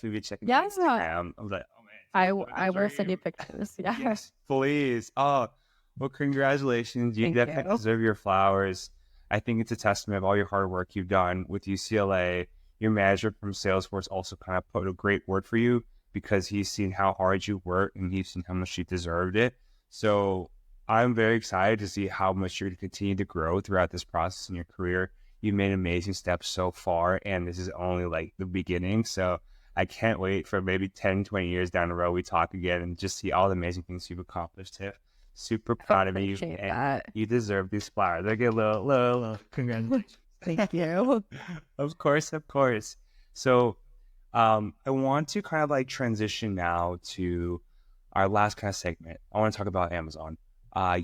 be checking Yes, Instagram. I was like, oh man, I will send you dream. pictures. Yeah. Yes, please. Oh, well, congratulations. You Thank definitely you. deserve your flowers. I think it's a testament of all your hard work you've done with UCLA. Your manager from Salesforce also kind of put a great word for you because he's seen how hard you work and he's seen how much you deserved it. So I'm very excited to see how much you're going to continue to grow throughout this process in your career. You've made amazing steps so far, and this is only like the beginning. So I can't wait for maybe 10, 20 years down the road, we talk again and just see all the amazing things you've accomplished, Tiff. Super I proud of you, appreciate and that. you deserve these flowers. I get a little congratulations. Thank you. Of course, of course. So I want to kind of like transition now to our last kind of segment. I want to talk about Amazon.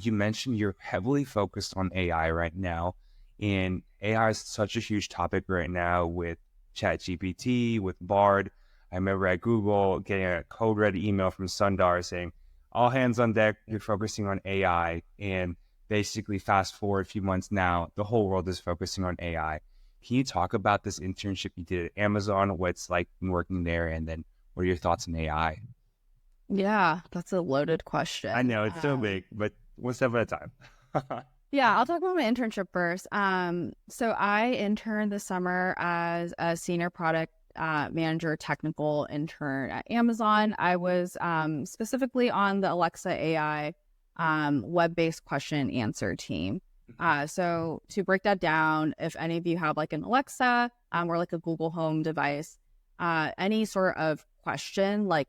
You mentioned you're heavily focused on AI right now, and AI is such a huge topic right now with ChatGPT, with Bard. I remember at Google getting a code red email from Sundar saying, all hands on deck, you're focusing on AI. And basically, fast forward a few months now, the whole world is focusing on AI. Can you talk about this internship you did at Amazon, what's like working there, and then what are your thoughts on AI? Yeah, that's a loaded I question. know it's so big, but one step at a time. Yeah, I'll talk about my internship first. So I interned this summer as a senior product manager, technical intern at Amazon. I was specifically on the Alexa AI web-based question and answer team. So to break that down, if any of you have like an Alexa or like a Google Home device, any sort of question like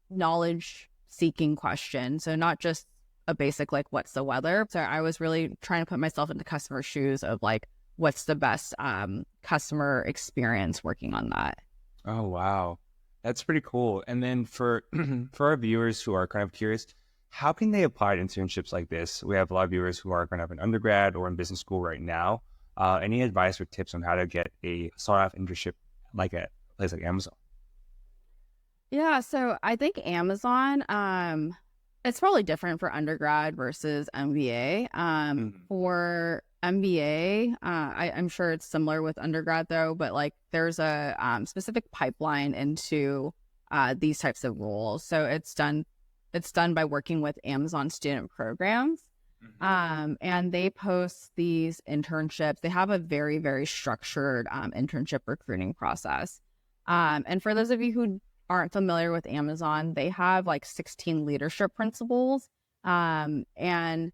knowledge seeking question. So not just a basic like what's the weather. So I was really trying to put myself into customer shoes of like what's the best customer experience working on that. Oh wow, that's pretty cool. And then for for our viewers who are kind of curious, how can they apply to internships like this? We have a lot of viewers who are kind of in undergrad or in business school right now. Any advice or tips on how to get a start off internship like at a place like Amazon? Yeah, so I think Amazon, it's probably different for undergrad versus MBA. Mhm. For MBA, I'm sure it's similar with undergrad though, but like there's a specific pipeline into these types of roles. So it's done by working with Amazon student programs. Mhm. And they post these internships. They have a very, very structured internship recruiting process. And for those of you who aren't familiar with Amazon, they have like 16 leadership principles. And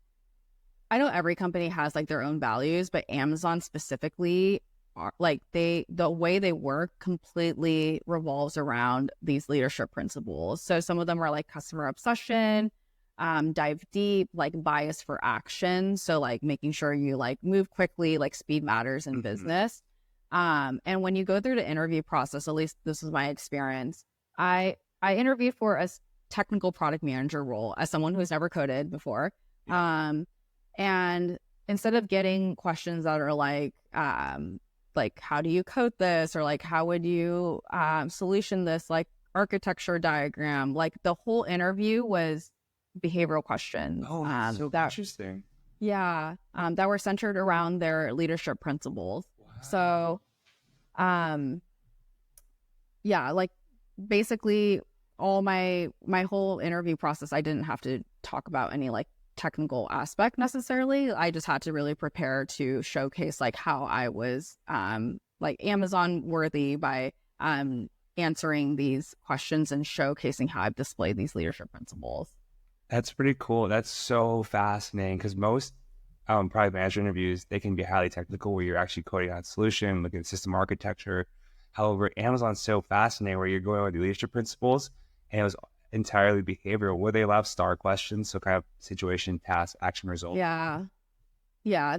I know every company has like their own values, but Amazon specifically are like the way they work completely revolves around these leadership principles. So some of them are like customer obsession, dive deep, like bias for action. So like making sure you like move quickly, like speed matters in Mhm. business. And when you go through the interview process, at least this was my experience, I interviewed for a technical product manager role as someone who's never coded before. Yeah. Um, and instead of getting questions that are like how do you code this or like how would you solution this like architecture diagram, like the whole interview was behavioral questions Oh, that's so that interesting. yeah that were centered around their leadership principles. Wow. So um yeah, like basically all my whole interview process, I didn't have to talk about any like technical aspect necessarily. I just had to really prepare to showcase like how I was like Amazon worthy by answering these questions and showcasing how I've displayed these leadership principles. That's pretty cool. That's so fascinating because most product manager interviews, they can be highly technical where you're actually coding out a solution, looking at system architecture. However, Amazon's so fascinating where you're going with the leadership principles and it was entirely behavioral. Where they allow star questions, so kind of situation, task, action, result. Yeah. Yeah.